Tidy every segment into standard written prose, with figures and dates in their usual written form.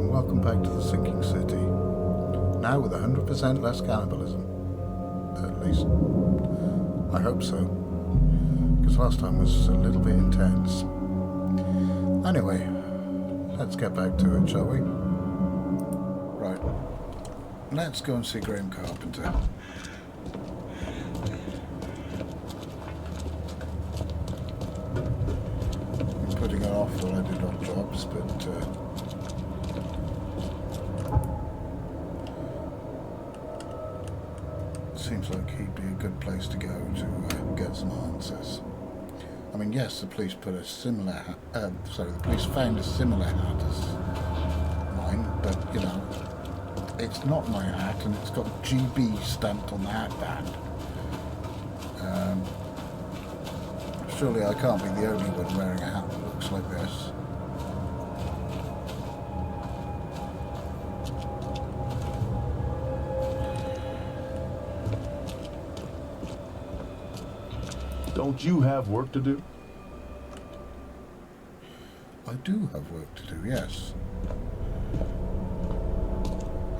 and welcome back to the Sinking City. Now with 100% less cannibalism. At least, I hope so. Because last time was a little bit intense. Anyway, let's get back to it, shall we? Right. Let's go and see Graham Carpenter. I'm putting it off while I did odd jobs, but seems like he'd be a good place to go to get some answers. I mean, yes, the police put a similar the police found a similar hat as mine, but, you know, it's not my hat, and it's got GB stamped on the hat band. Surely I can't be the only one wearing a hat that looks like this. Don't you have work to do? I do have work to do, yes.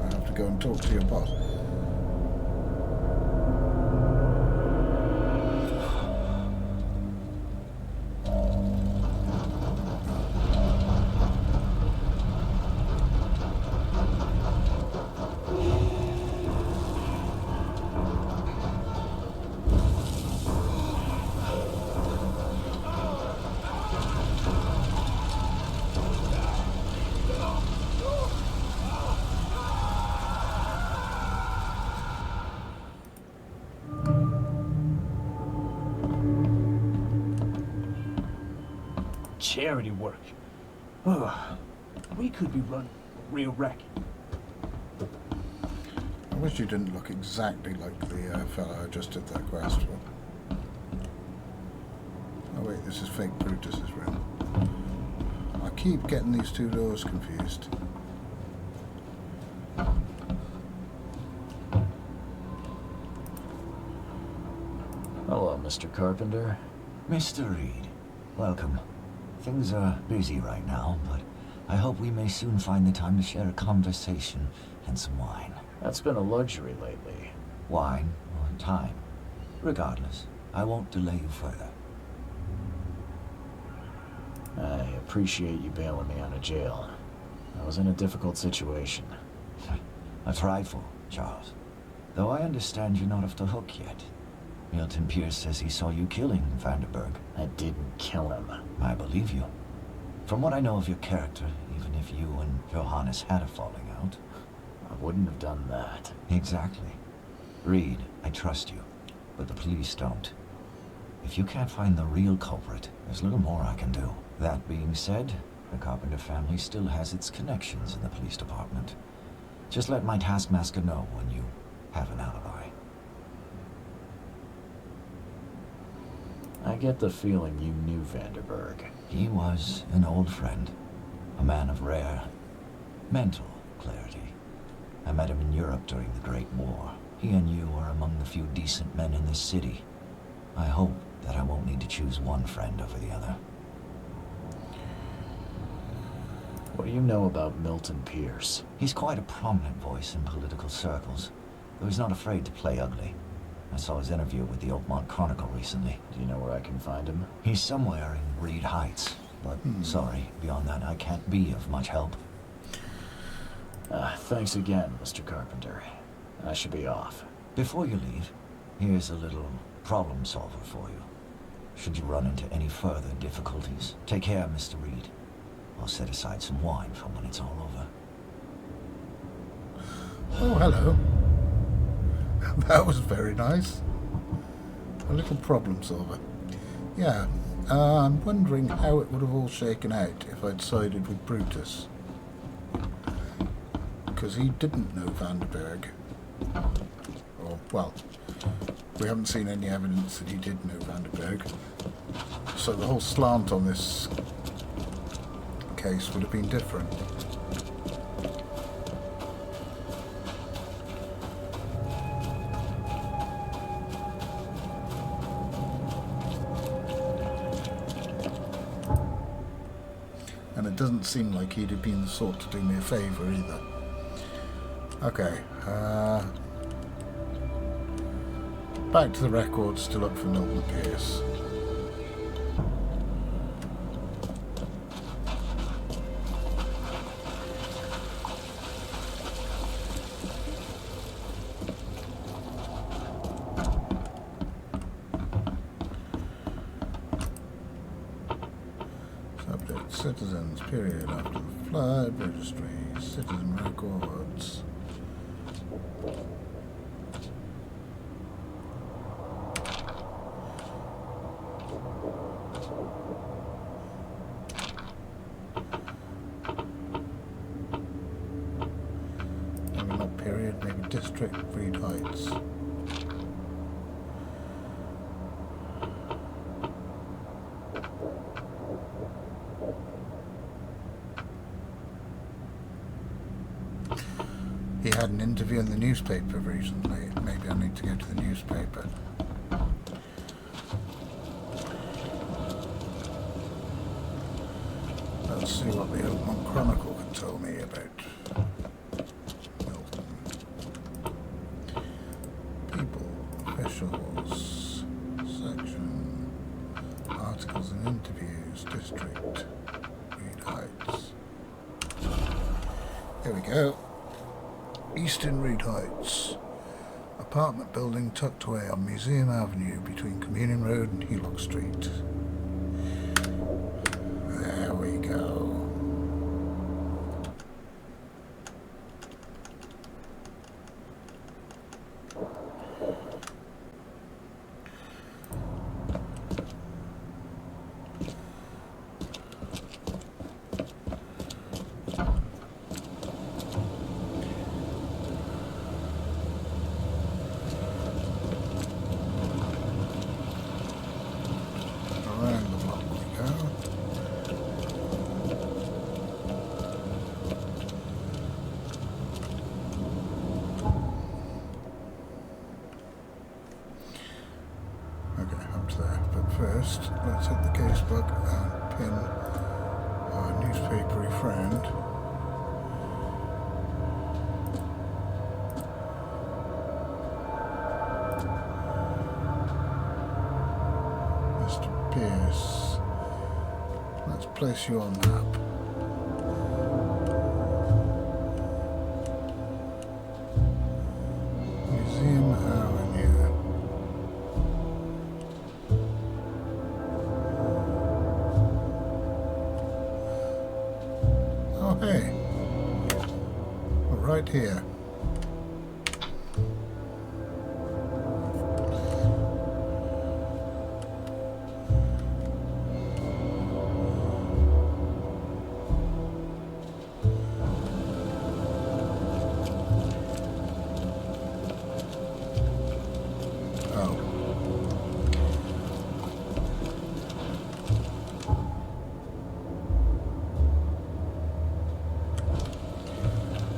I have to go and talk to your boss. Charity work. Ugh. We could be running a real racket. I wish you didn't look exactly like the fellow I just did that quest for. Oh wait, this is fake Brutus's room. I keep getting these two doors confused. Hello, Mr. Carpenter. Mr. Reed, welcome. Things are busy right now, but I hope we may soon find the time to share a conversation and some wine. That's been a luxury lately. Wine or time. Regardless, I won't delay you further. I appreciate you bailing me out of jail. I was in a difficult situation. A trifle, Charles. Though I understand you're not off the hook yet. Milton Pierce says he saw you killing Vanderberg. I didn't kill him. I believe you. From what I know of your character, even if you and Johannes had a falling out... I wouldn't have done that. Exactly. Reed, I trust you, but the police don't. If you can't find the real culprit, there's little more I can do. That being said, the Carpenter family still has its connections in the police department. Just let my taskmaster know when you have an alibi. I get the feeling you knew Vanderberg. He was an old friend, a man of rare mental clarity. I met him in Europe during the Great War. He and you are among the few decent men in this city. I hope that I won't need to choose one friend over the other. What do you know about Milton Pierce? He's quite a prominent voice in political circles, though he's not afraid to play ugly. I saw his interview with the Oakmont Chronicle recently. Do you know where I can find him? He's somewhere in Reed Heights, but sorry, beyond that I can't be of much help. Thanks again, Mr. Carpenter. I should be off. Before you leave, here's a little problem solver for you. Should you run into any further difficulties, take care, Mr. Reed. I'll set aside some wine for when it's all over. Oh, hello. That was very nice. A little problem solver. Yeah, I'm wondering how it would have all shaken out if I'd sided with Brutus. Because he didn't know Vanderberg. Or, well, we haven't seen any evidence that he did know Vanderberg. So the whole slant on this case would have been different. doesn't seem like he'd have been the sort to do me a favour either. Okay, back to the record, still up for Milton Pierce. Subject, citizens, period, after the flood, registry, citizen records. Maybe not period, maybe district, Reed Heights. He had an interview in the newspaper recently. Maybe I need to go to the newspaper. Let's see what the Oakmont Chronicle can tell me about Milton. People, officials, section, articles and interviews, district, Reed Heights. Here we go. Eastern Reed Heights. Apartment building tucked away on Museum Avenue between Communion Road and Helock Street. There we go. Around the block we go. Okay, up to there. But first, let's hit the casebook and pin our newspapery friend. Mr. Pierce. Let's place you on map. Museum Avenue. Oh, hey. We're right here. Oh.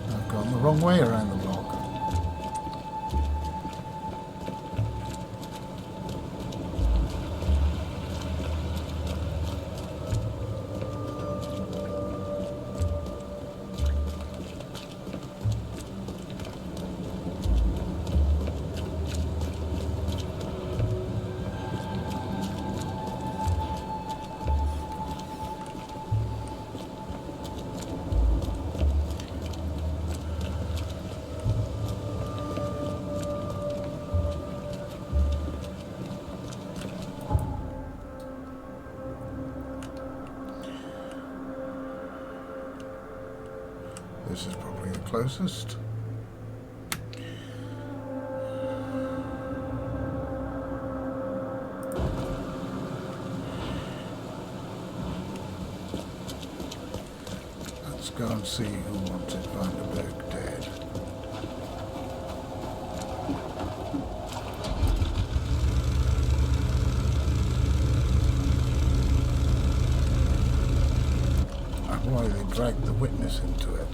I've gone the wrong way around the block. This is probably the closest. Let's go and see who wanted Vanderberg dead. And why they dragged the witness into it.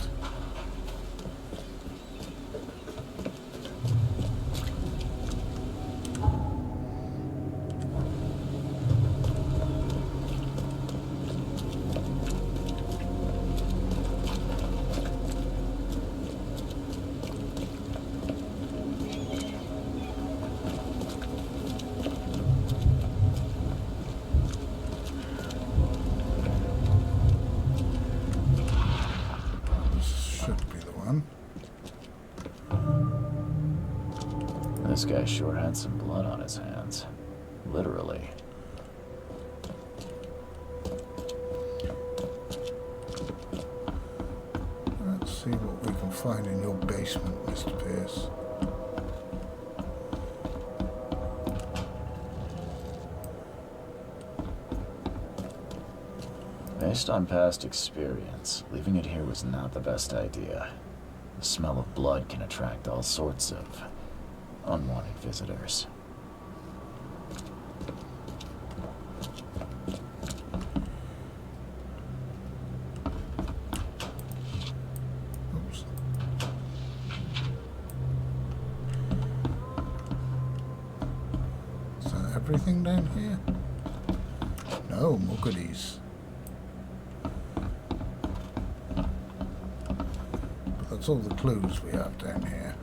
This guy sure had some blood on his hands. Literally. Let's see what we can find in your basement, Mr. Pierce. Based on past experience, leaving it here was not the best idea. The smell of blood can attract all sorts of unwanted visitors. Oops. Is that everything down here? No, more goodies. But that's all the clues we have down here.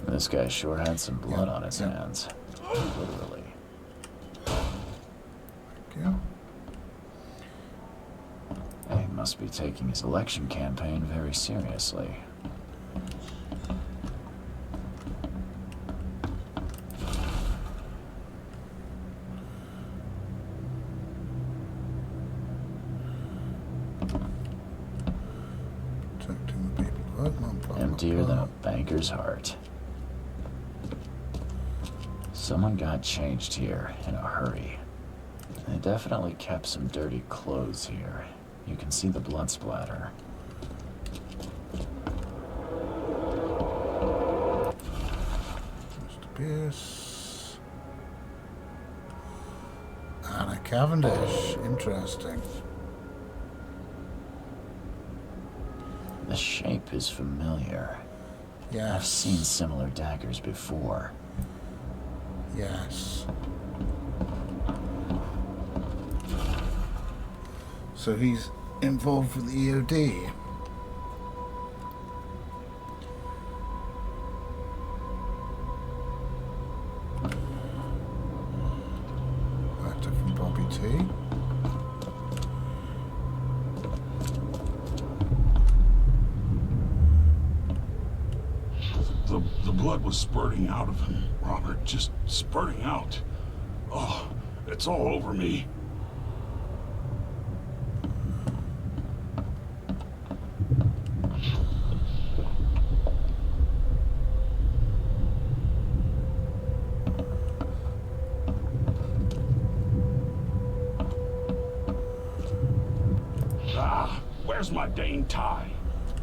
This guy sure had some blood Yeah, on his yeah. hands. Literally. Yeah. He must be taking his election campaign very seriously. Protecting the people. Oh, blah, blah, Emptier blah, than blah. a banker's heart. Someone got changed here in a hurry. They definitely kept some dirty clothes here. You can see the blood splatter. Mr. Pierce. Anna Cavendish. Interesting. The shape is familiar. Yes. I've seen similar daggers before. Yes. So he's involved with the EOD. Letter from Bobby T. The blood was spurting out of him, Robert. Just spurting out. Oh, it's all over me. Ah, where's my Dane tie?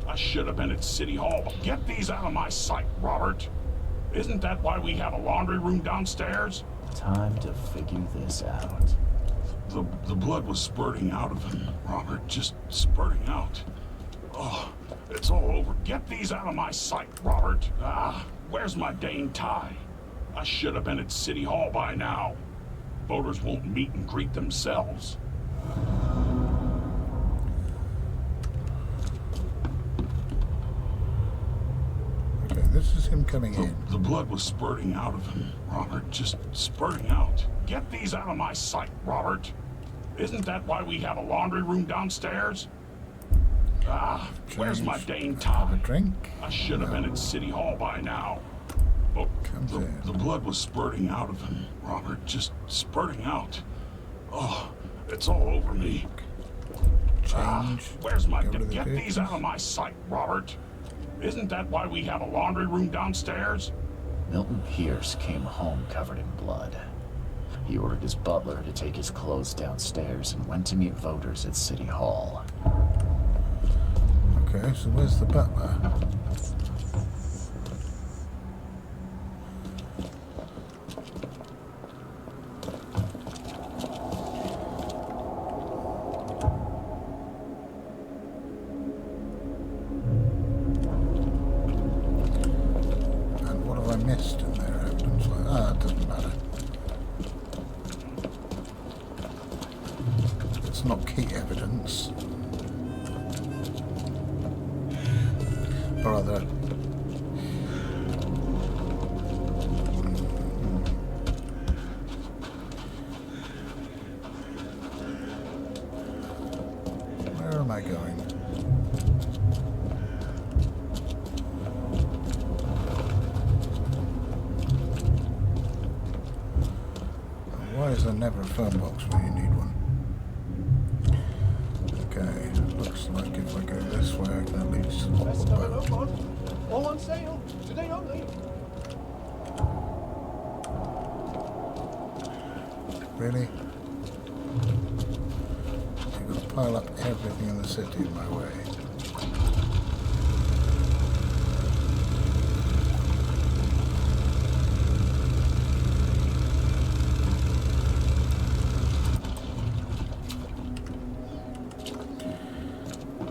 I should have been at City Hall. Get these out of my sight, Robert. Isn't that why we have a laundry room downstairs? Time to figure this out. The blood was spurting out of him, Robert. Just spurting out. Oh, it's all over. Get these out of my sight, Robert. Ah, where's my Dane tie? I should have been at City Hall by now. Voters won't meet and greet themselves. Okay, this is him coming in. The blood was spurting out of him, Robert. Just spurting out. Get these out of my sight, Robert. Isn't that why we have a laundry room downstairs? Ah, where's my Dane Have a tie? drink. I should have been at City Hall by now. But Comes in. the blood was spurting out of him, Robert. Just spurting out. Oh, it's all over me. Change. Where's my... Go to the Get these papers. out of my sight, Robert. Isn't that why we have a laundry room downstairs? Milton Pierce came home covered in blood. He ordered his butler to take his clothes downstairs and went to meet voters at City Hall. Okay, so where's the butler? And what have I missed in their evidence? Ah, it doesn't matter. It's not key evidence. Or rather, Where am I going? Why is there never a phone box when you need one? Okay, looks like if I go this way I can at least swap Best a of it boat. up, bud. All on sale. Today only. Really? You've got to pile up everything in the city in my way.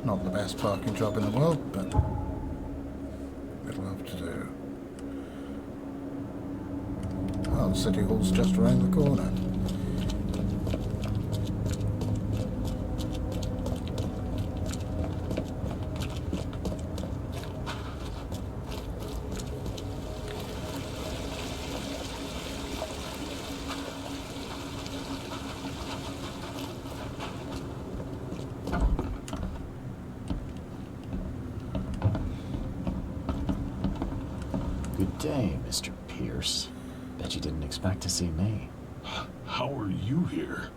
Not the best parking job in the world, but it'll have to do. Oh, the City Hall's just around the corner. Good day, Mr. Pierce. Bet you didn't expect to see me. How are you here?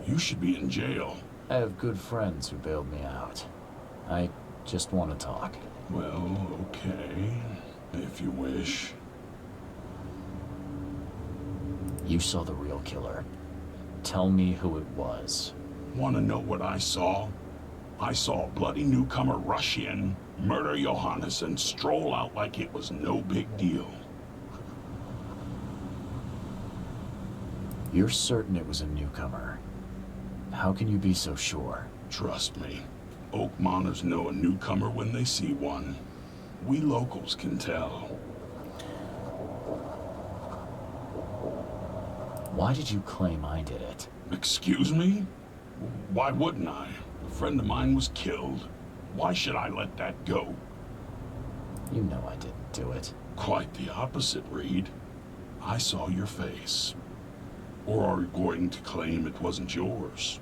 You should be in jail. I have good friends who bailed me out. I just want to talk. Well, okay, if you wish. You saw the real killer. Tell me who it was. Want to know what I saw? I saw a bloody newcomer rush in, murder Johannes, and stroll out like it was no big deal. You're certain it was a newcomer. How can you be so sure? Trust me, Oakmoners know a newcomer when they see one. We locals can tell. Why did you claim I did it? Excuse me? Why wouldn't I? A friend of mine was killed. Why should I let that go? You know I didn't do it. Quite the opposite, Reed. I saw your face. Or are you going to claim it wasn't yours?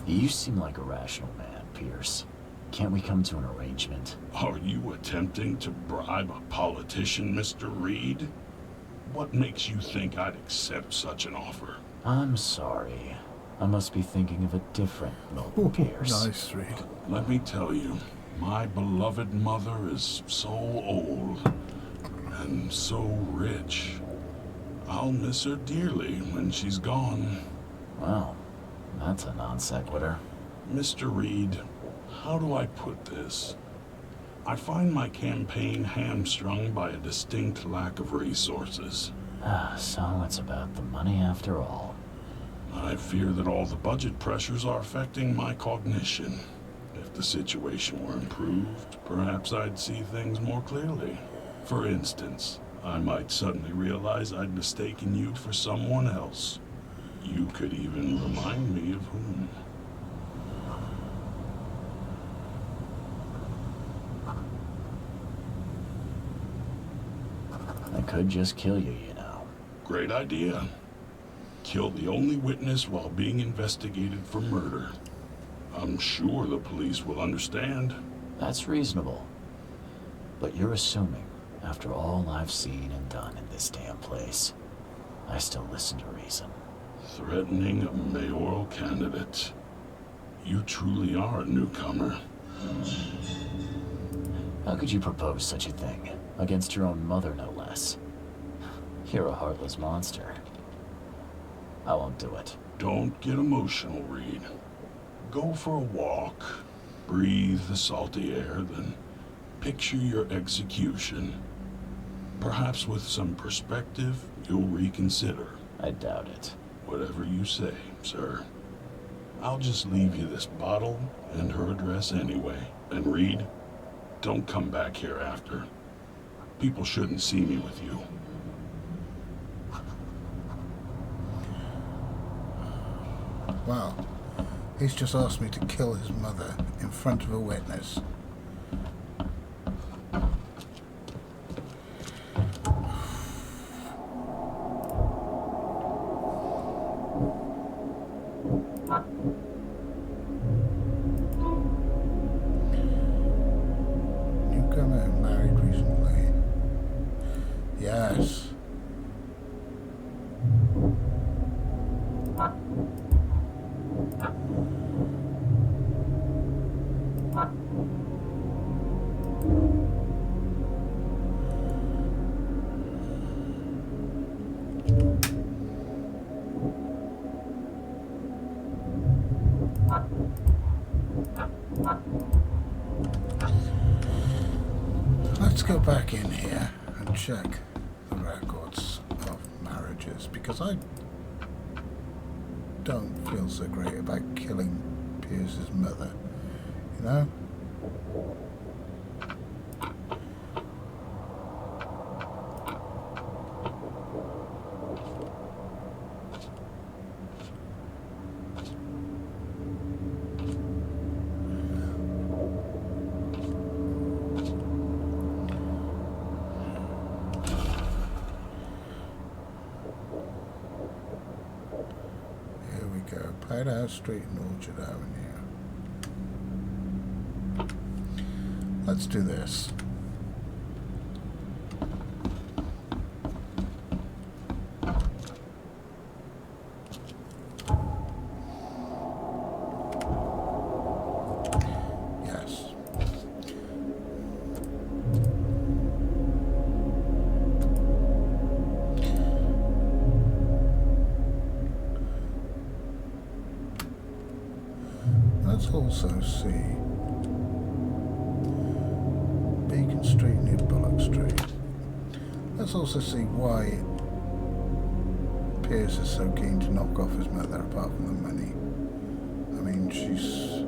You seem like a rational man, Pierce. Can't we come to an arrangement? Are you attempting to bribe a politician, Mr. Reed? What makes you think I'd accept such an offer? I'm sorry. I must be thinking of a different Milton Pierce. Nice, Reed. Let me tell you, my beloved mother is so old and so rich. I'll miss her dearly when she's gone. Well, that's a non sequitur. Mr. Reed, how do I put this? I find my campaign hamstrung by a distinct lack of resources. So it's about the money after all. I fear that all the budget pressures are affecting my cognition. If the situation were improved, perhaps I'd see things more clearly. For instance, I might suddenly realize I'd mistaken you for someone else. You could even remind me of whom. I could just kill you, you know. Great idea. Kill the only witness while being investigated for murder. I'm sure the police will understand. That's reasonable. But you're assuming, after all I've seen and done in this damn place, I still listen to reason. Threatening a mayoral candidate. You truly are a newcomer. How could you propose such a thing? Against your own mother, no less. You're a heartless monster. I won't do it. Don't get emotional, Reed. Go for a walk. Breathe the salty air, then picture your execution. Perhaps with some perspective, you'll reconsider. I doubt it. Whatever you say, sir. I'll just leave you this bottle and her address anyway. And Reed, don't come back here after. People shouldn't see me with you. Wow. He's just asked me to kill his mother in front of a witness. occasionally. Yes. Let's go back in here and check the records of marriages, because I don't feel so great about killing Pierce's mother, you know? Lighthouse Street and Orchard Avenue. Let's do this. Yes. Let's also see Beacon Street near Bullock Street. Let's also see why Pierce is so keen to knock off his mother, apart from the money. I mean, she's...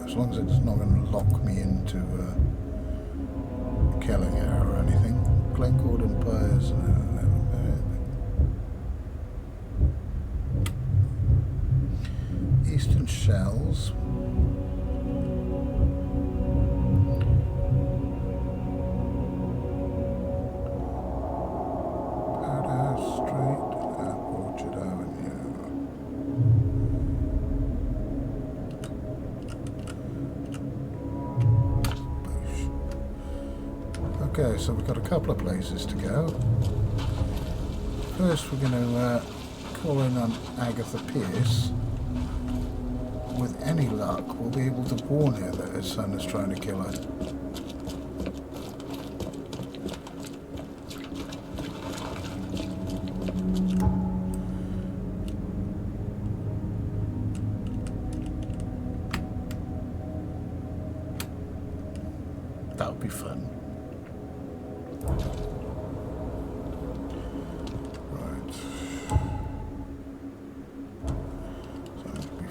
as long as it's not going to lock me into killing her or anything. Glencourt Empires... Eastern Shells. Powderhouse Street, Orchard Avenue. Boosh. Okay, so we've got a couple of places to go. First, we're going to call in on Agatha Pierce. With any luck, we'll be able to warn her that her son is trying to kill her. That would be fun.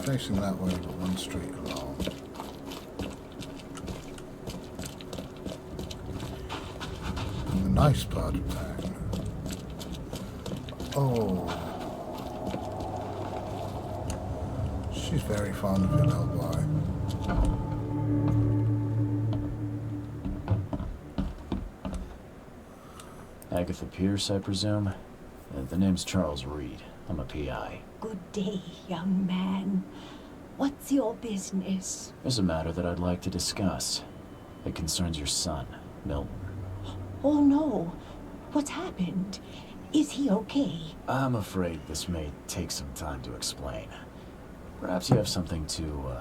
Facing that way, but one street along. And the nice part of town. Oh. She's very fond of your little boy. Agatha Pierce, I presume? The name's Charles Reed. I'm a PI. Good day, young man. What's your business? There's a matter that I'd like to discuss. It concerns your son, Milton. Oh, no. What's happened? Is he okay? I'm afraid this may take some time to explain. Perhaps you have something to,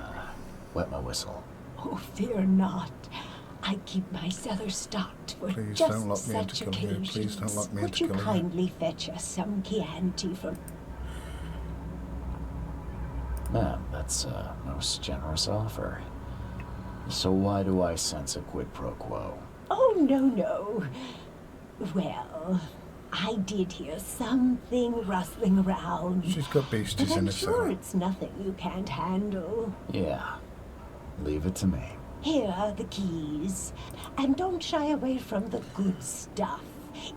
wet my whistle. Oh, fear not. I keep my cellar stocked for Please just don't lock me into such killing you. occasions. Please don't lock me Would into you killing you. kindly fetch us some Chianti from... Ma'am, that's a most generous offer. So why do I sense a quid pro quo? Oh, no. Well, I did hear something rustling around. She's got beasties But in I'm the sure cellar. it's nothing you can't handle. Yeah. Leave it to me. Here are the keys. And don't shy away from the good stuff.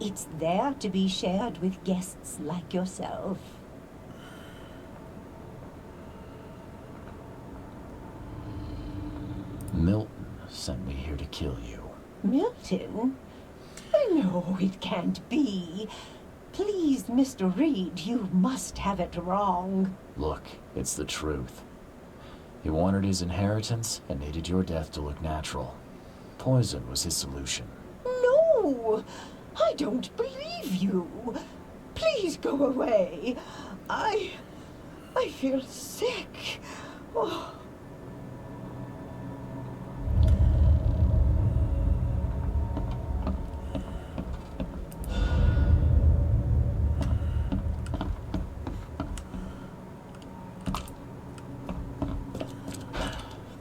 It's there to be shared with guests like yourself. Milton sent me here to kill you. Milton? No, it can't be. Please, Mr. Reed, you must have it wrong. Look, it's the truth. He wanted his inheritance and needed your death to look natural. Poison was his solution. No! I don't believe you. Please go away. I feel sick. Oh.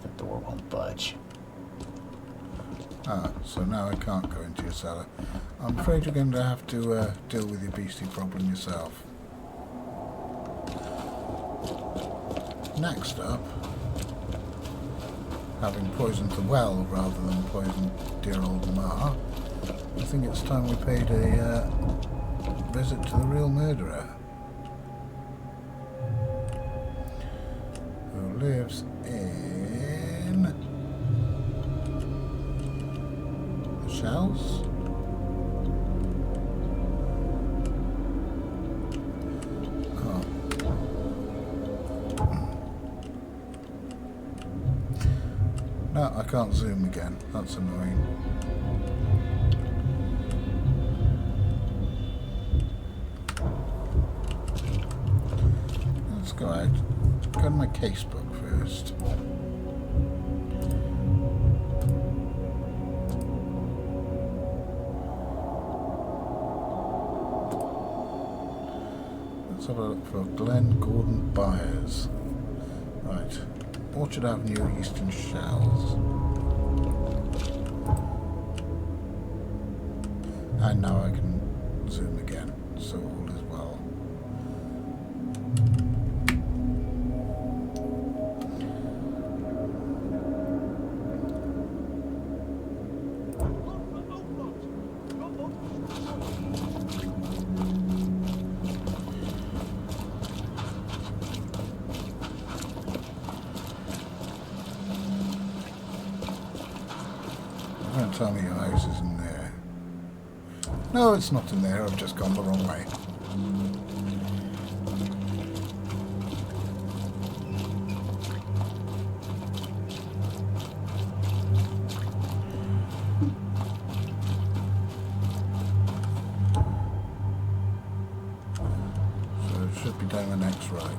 The door won't budge. Ah, so now I can't go into your cellar. I'm afraid you're going to have to deal with your beastie problem yourself. Next up, having poisoned the well rather than poisoned dear old Ma, I think it's time we paid a visit to the real murderer, who lives in the Shells. No, I can't zoom again. That's annoying. Let's go out. Go to my casebook first. Let's have a look for Glenn Gordon Byers. Right. Orchard Avenue, Eastern Shells. And now I can zoom again, so all is well. Don't tell me your house is in there. No, it's not in there. I've just gone the wrong way. So it should be down the next right.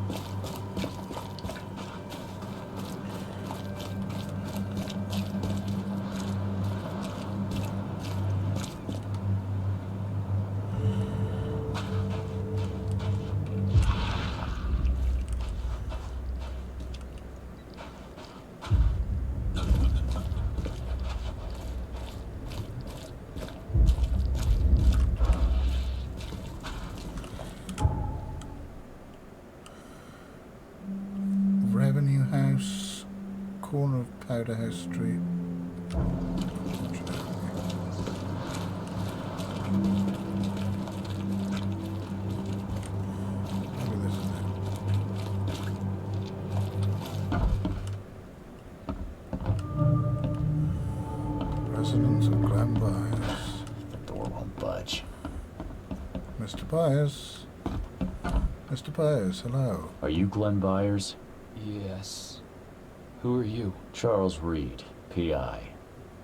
Revenue House, corner of Powderhouse Street. Maybe this is it. Residence of Glenn Byers. The door won't budge. Mr. Byers. Mr. Byers, hello. Are you Glenn Byers? Yes. Who are you? Charles Reed, P.I.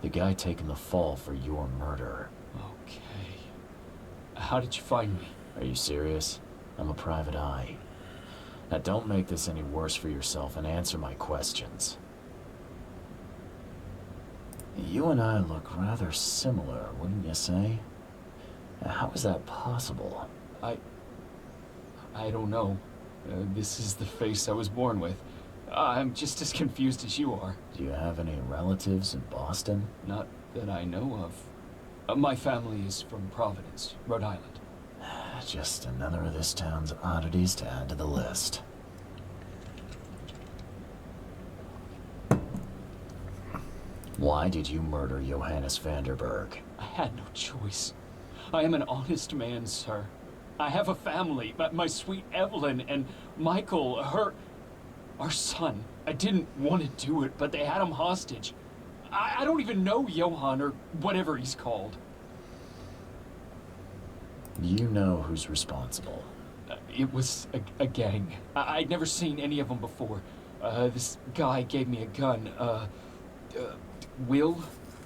The guy taking the fall for your murder. Okay. How did you find me? Are you serious? I'm a private eye. Now don't make this any worse for yourself and answer my questions. You and I look rather similar, wouldn't you say? How is that possible? I don't know. This is the face I was born with. I'm just as confused as you are. Do you have any relatives in Boston? Not that I know of. My family is from Providence, Rhode Island. Just another of this town's oddities to add to the list. Why did you murder Johannes Vanderberg? I had no choice. I am an honest man, sir. I have a family, my sweet Evelyn and Michael, our son. I didn't want to do it, but they had him hostage. I don't even know Johann or whatever he's called. You know who's responsible. It was a gang. I'd never seen any of them before. This guy gave me a gun. Will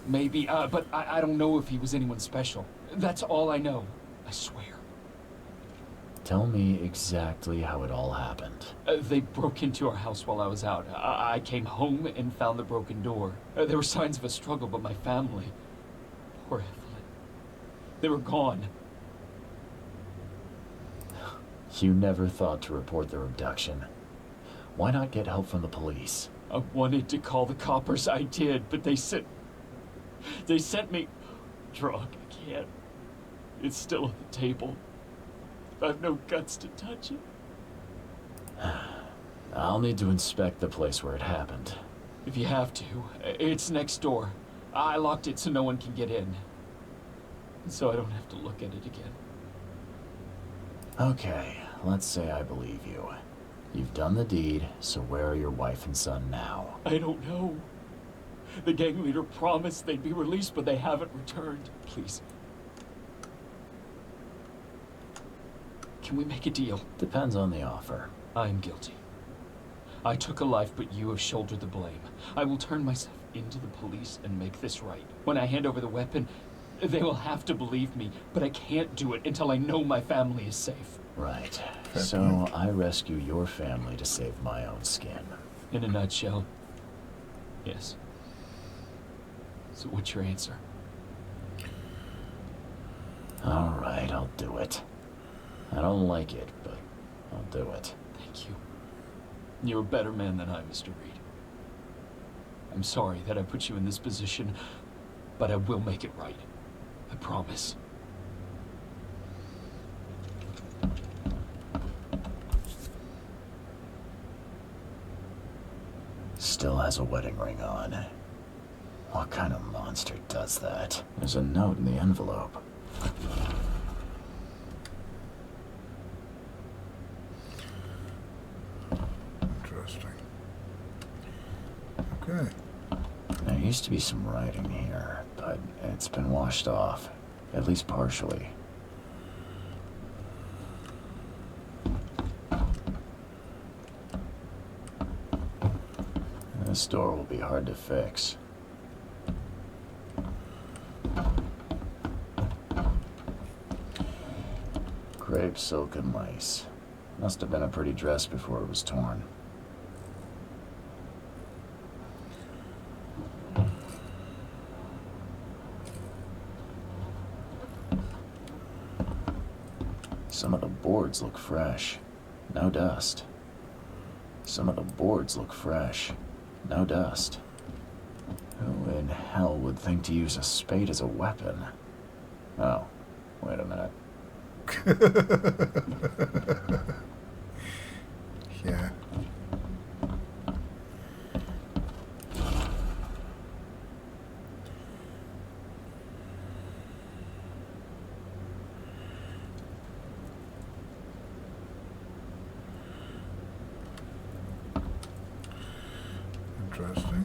maybe, but I don't know if he was anyone special. That's all I know. I swear. Tell me exactly how it all happened. They broke into our house while I was out. I came home and found the broken door. There were signs of a struggle, but my family... Poor Evelyn. They were gone. You never thought to report the abduction. Why not get help from the police? I wanted to call the coppers. I did, but they sent me... drunk. I can't. It's still on the table. I've no guts to touch it. I'll need to inspect the place where it happened. If you have to, it's next door. I locked it so no one can get in. So I don't have to look at it again. Okay, let's say I believe you. You've done the deed, so where are your wife and son now? I don't know. The gang leader promised they'd be released, but they haven't returned. Please. Can we make a deal? Depends on the offer. I am guilty. I took a life, but you have shouldered the blame. I will turn myself into the police and make this right. When I hand over the weapon, they will have to believe me, but I can't do it until I know my family is safe. Right. So I rescue your family to save my own skin. In a nutshell, yes. So what's your answer? All right, I'll do it. I don't like it, but I'll do it. Thank you. You're a better man than I, Mr. Reed. I'm sorry that I put you in this position, but I will make it right. I promise. Still has a wedding ring on. What kind of monster does that? There's a note in the envelope. Interesting. Okay. There used to be some writing here, but it's been washed off, at least partially. This door will be hard to fix. Crepe, silk, and lace. Must have been a pretty dress before it was torn. Some of the boards look fresh. No dust. Some of the boards look fresh. No dust. Who in hell would think to use a spade as a weapon? Oh, wait a minute. Yeah. Interesting.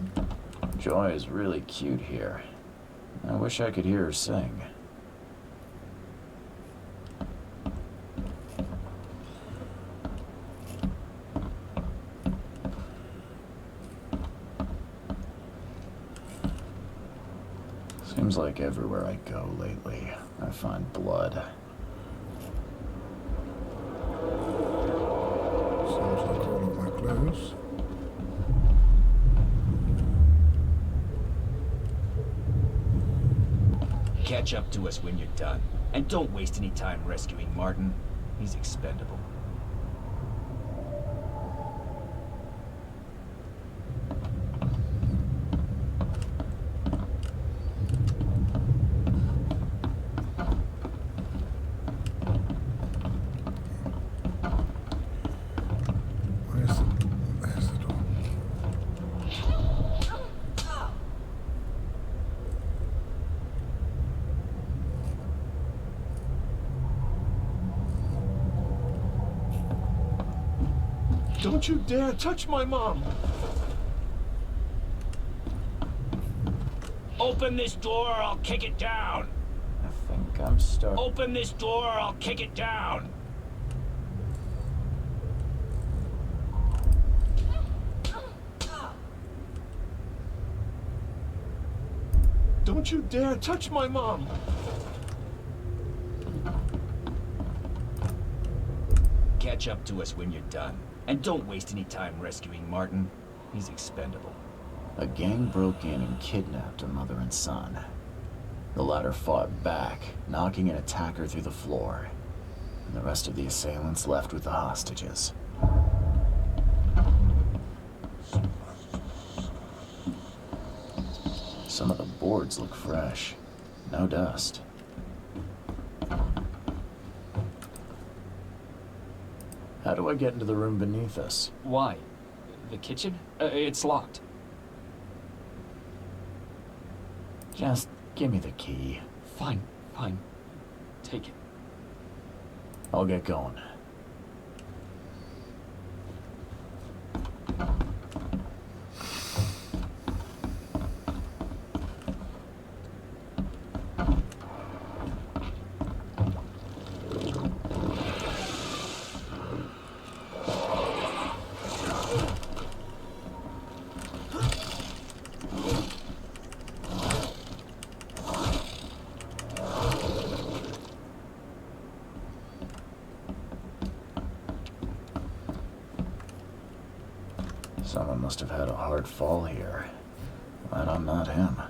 Joy is really cute here. I wish I could hear her sing. Seems like everywhere I go lately, I find blood. Sounds like all of my clues. Catch up to us when you're done. And don't waste any time rescuing Martin. He's expendable. There's the door. Don't you dare touch my mom! Open this door or I'll kick it down! I think I'm stuck. Open this door or I'll kick it down! Don't you dare touch my mom! Catch up to us when you're done. And don't waste any time rescuing Martin. He's expendable. A gang broke in and kidnapped a mother and son. The latter fought back, knocking an attacker through the floor. And the rest of the assailants left with the hostages. Some of the boards look fresh. No dust. How do I get into the room beneath us? Why? The kitchen? It's locked. Just give me the key. Fine, fine. Take it. I'll get going. Someone must have had a hard fall here. Glad I'm not him.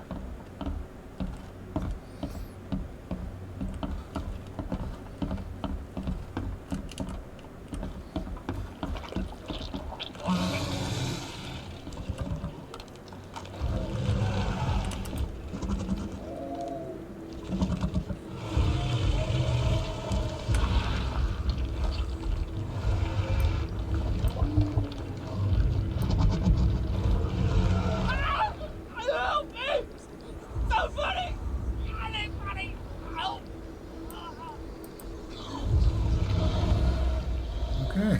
Okay.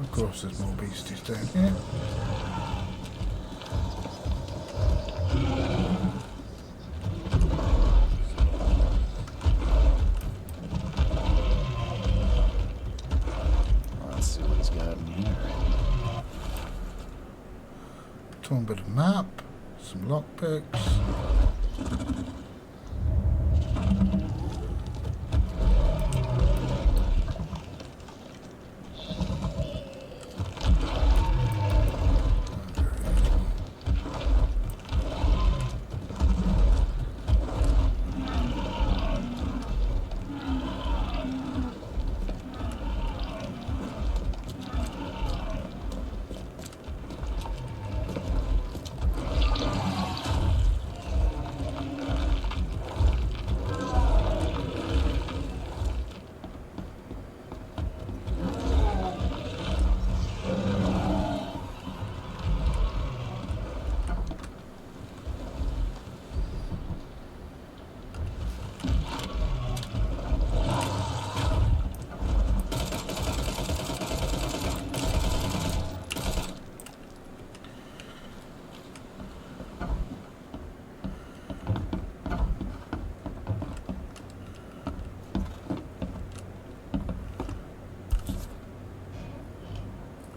Of course there's more beasties down here. Let's see what he's got in here. Torn bit of map, some lockpicks.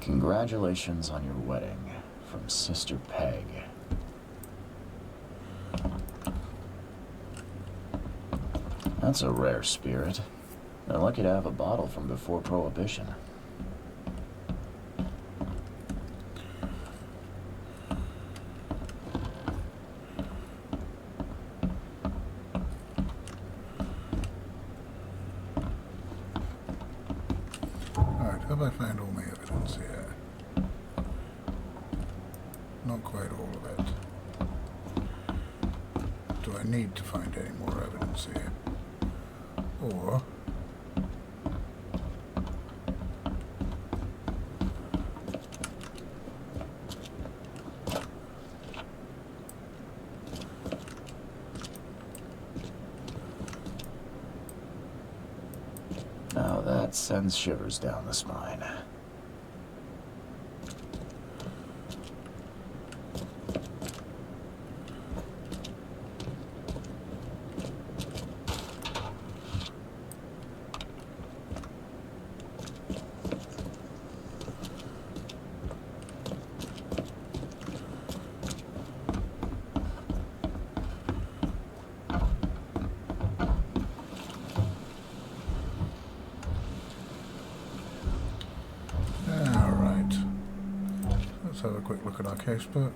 Congratulations on your wedding, from Sister Peg. That's a rare spirit. They're lucky to have a bottle from before Prohibition. Alright, have I found all my evidence here? Not quite all of it. Do I need to find any more evidence here? Or... Now that sends shivers down the spine. Let's have a quick look at our casebook.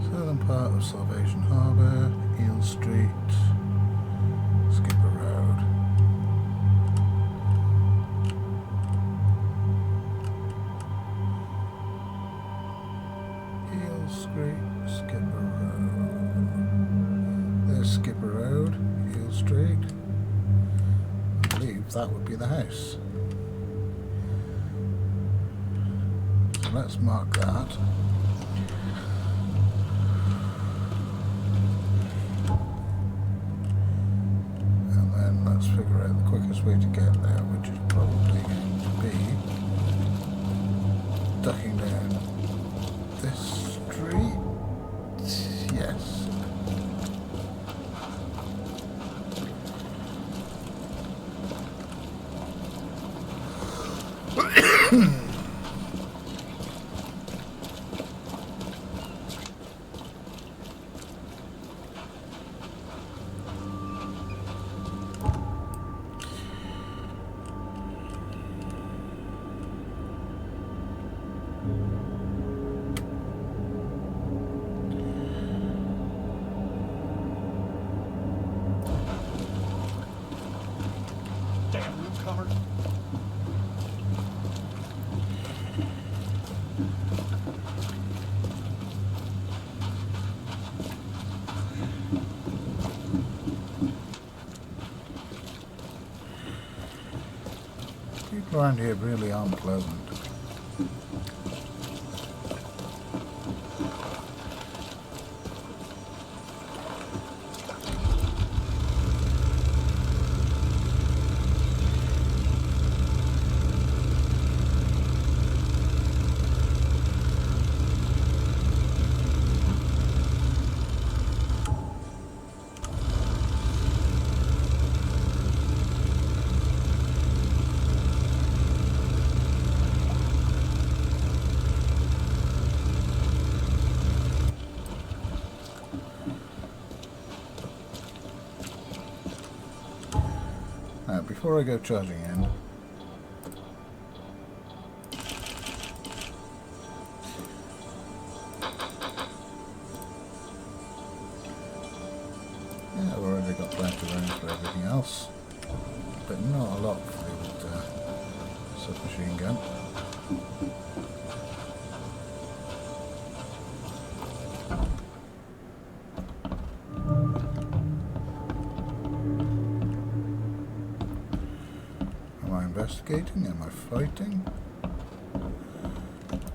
Southern part of Salvation Harbour, Eel Street, Skipper Road. Eel Street, Skipper Road. There's Skipper Road, Eel Street. I believe that would be the house. So let's mark that. And then let's figure out the quickest way to get there, which is probably going to be ducking down this street. Yes. Damn newcomer. People around here really aren't pleasant. Now, before I go charging in, yeah, I've already got plenty of room for everything else, but not a lot for the submachine gun. Am I investigating? Am I fighting?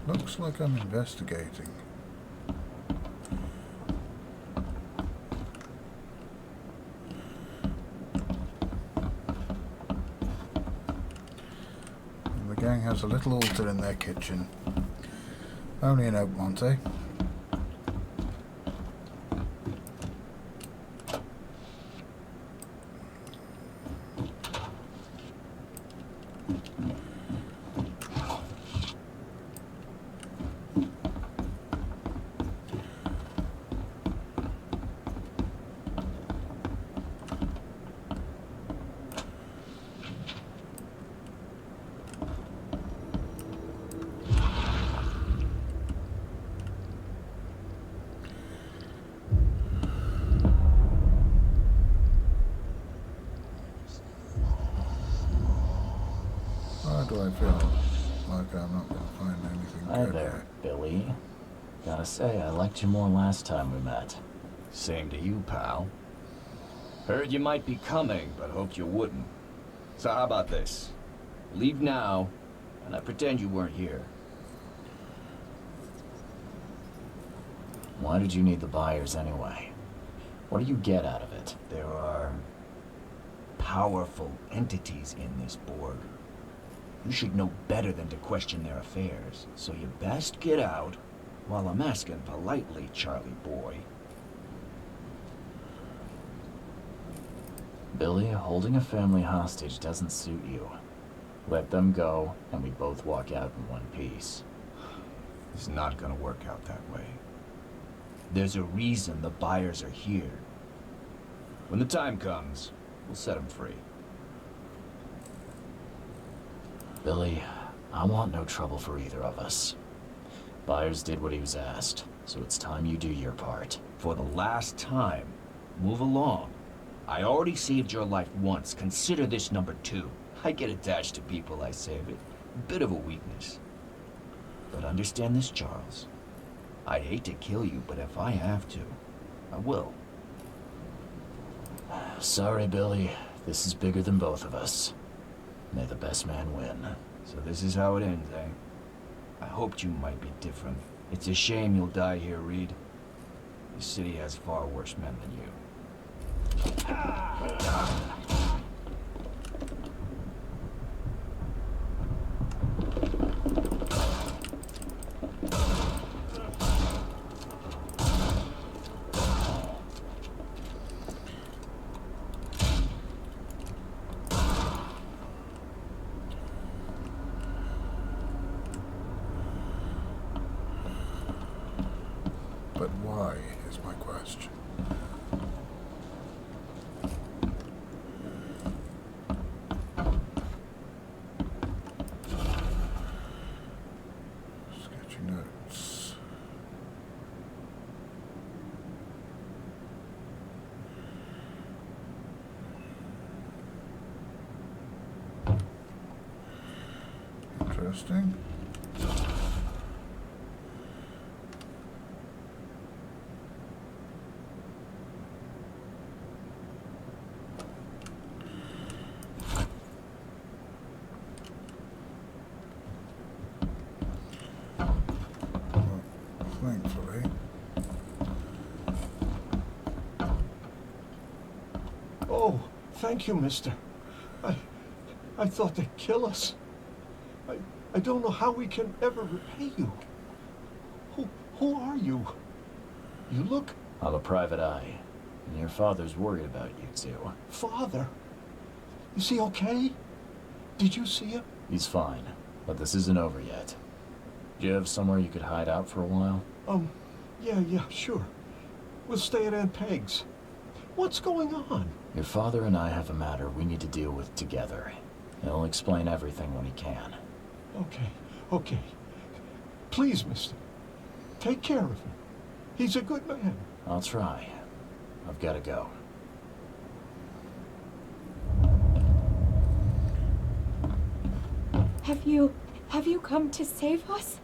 Looks like I'm investigating. And the gang has a little altar in their kitchen. Only in Oakmont, eh? Why do I feel like I'm not going to find anything Hi good there, here? Billy. Gotta say, I liked you more last time we met. Same to you, pal. Heard you might be coming, but hoped you wouldn't. So how about this? Leave now, and I pretend you weren't here. Why did you need the buyers anyway? What do you get out of it? There are powerful entities in this board. You should know better than to question their affairs, so you best get out while I'm asking politely, Charlie boy. Billy, holding a family hostage doesn't suit you. Let them go, and we both walk out in one piece. It's not gonna work out that way. There's a reason the buyers are here, When the time comes, we'll set him free. Billy, I want no trouble for either of us. Byers did what he was asked, so it's time you do your part. For the last time, move along. I already saved your life once. Consider this number 2. I get attached to people I save. It a bit of a weakness. But understand this, Charles. I'd hate to kill you, but if I have to, I will. Sorry, Billy. This is bigger than both of us. May the best man win. So this is how it ends, eh? I hoped you might be different. It's a shame you'll die here, Reed. This city has far worse men than you. But why is my question. Sketchy notes. Interesting. Thankfully. Oh, thank you, mister. I thought they'd kill us. I don't know how we can ever repay you. Who are you? You look... I'm a private eye, and your father's worried about you too. Father? Is he okay? Did you see him? He's fine, but this isn't over yet. Do you have somewhere you could hide out for a while? Yeah, sure. We'll stay at Aunt Peg's. What's going on? Your father and I have a matter we need to deal with together. He'll explain everything when he can. Okay. Please, mister. Take care of him. He's a good man. I'll try. I've got to go. Have you come to save us?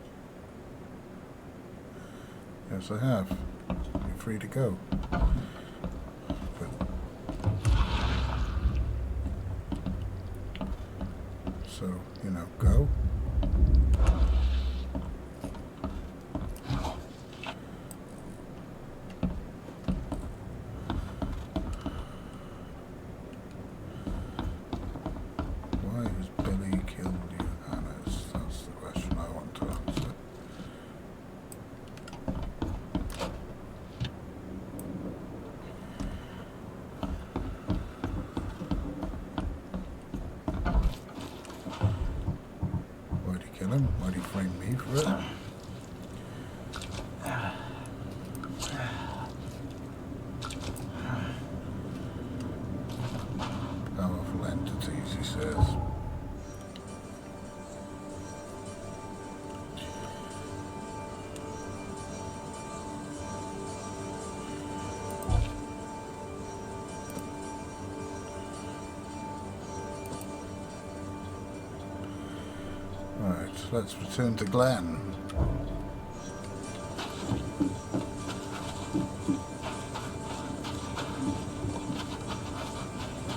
Yes, I have. You're free to go. But... So, go. Why has Billy killed Johannes? That's the question I want to answer. Why'd he kill him? Why'd he frame me for it? Powerful entities, he says. Right, let's return to Glenn.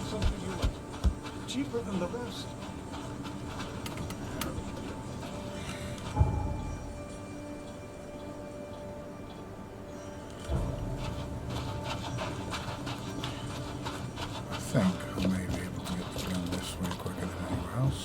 Something you like. Cheaper than the rest. I think I may be able to get the gun this way quicker than anywhere else.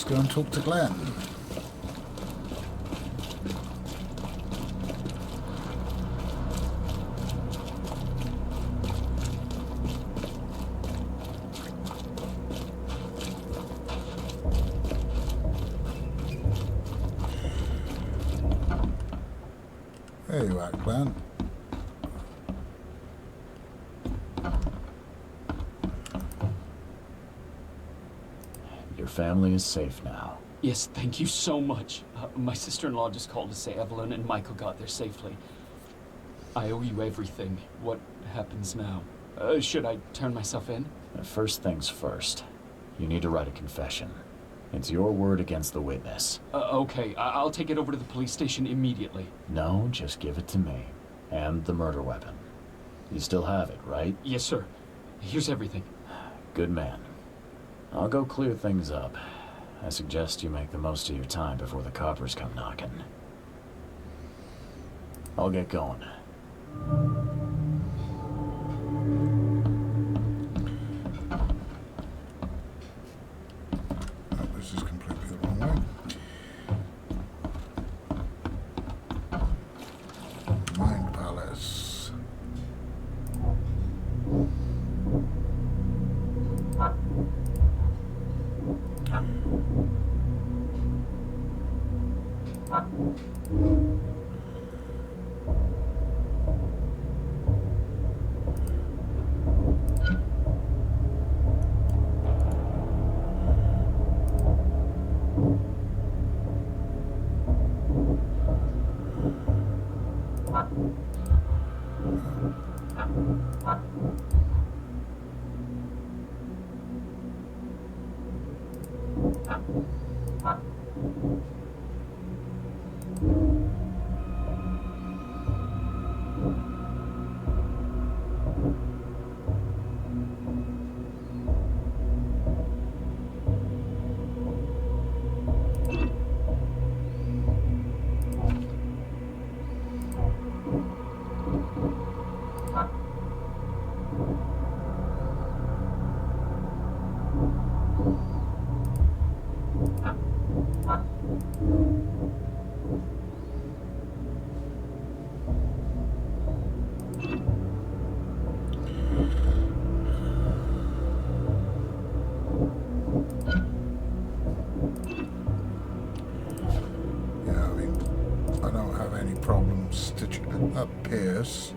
go and talk to Glenn. There you are, Glenn. Your family is safe now. Yes, thank you so much. My sister-in-law just called to say Evelyn and Michael got there safely. I owe you everything. What happens now? Should I turn myself in? First things first. You need to write a confession. It's your word against the witness. Okay, I'll take it over to the police station immediately. No, just give it to me. And the murder weapon. You still have it, right? Yes, sir. Here's everything. Good man. I'll go clear things up. I suggest you make the most of your time before the coppers come knocking. I'll get going. Oh, this is completely the wrong way. Mind Palace. Yeah, I mean, I don't have any problem stitching up Pierce.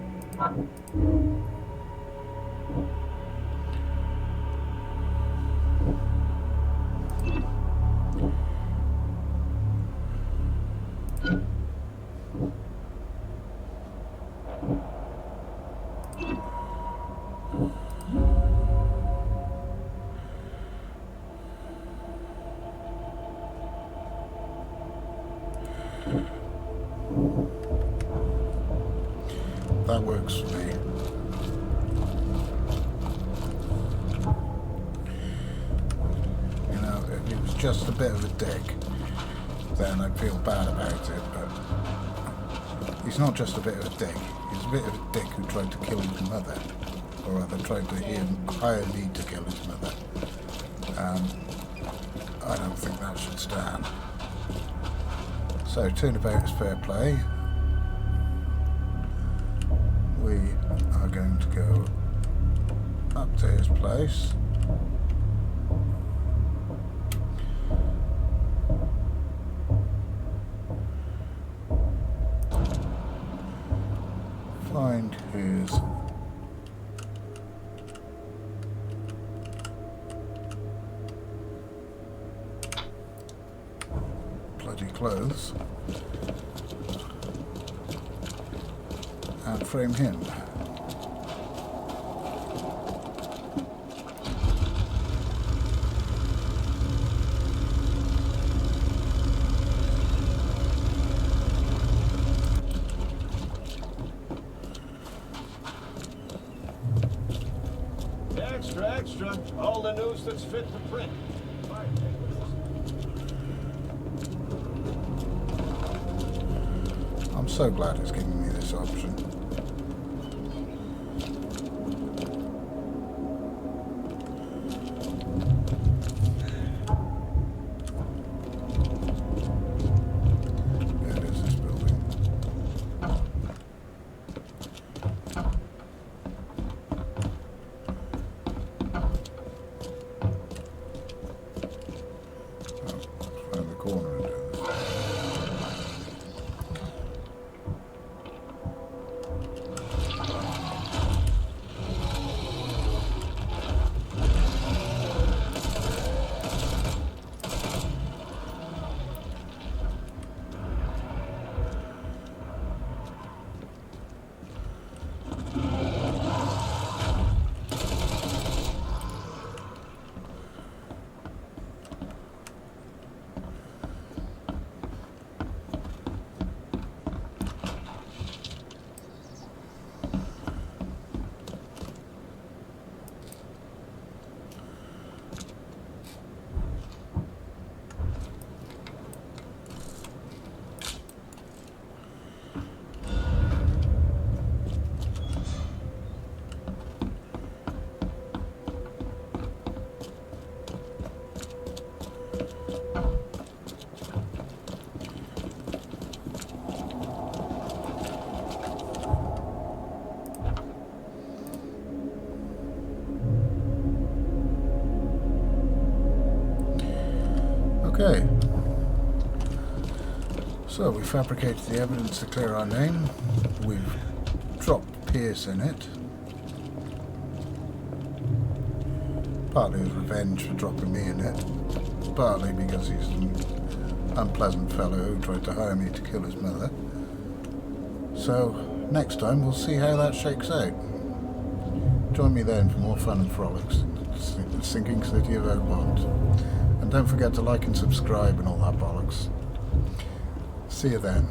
That works for me. You know, if he was just a bit of a dick, then I'd feel bad about it, but he's not just a bit of a dick. He's a bit of a dick who tried to kill his mother, or rather tried to hire me to kill his mother. I don't think that should stand. So, turnabout is fair play. We are going to go up to his place. Find his bloody clothes and frame him. Extra, extra. All the news that's fit to print. I'm so glad it's giving me this option. Okay. So we fabricated the evidence to clear our name. We've dropped Pierce in it. Partly as revenge for dropping me in it. Partly because he's an unpleasant fellow who tried to hire me to kill his mother. So next time we'll see how that shakes out. Join me then for more fun and frolics in the sinking city of Oakmont. And don't forget to like and subscribe and all that bollocks. See you then.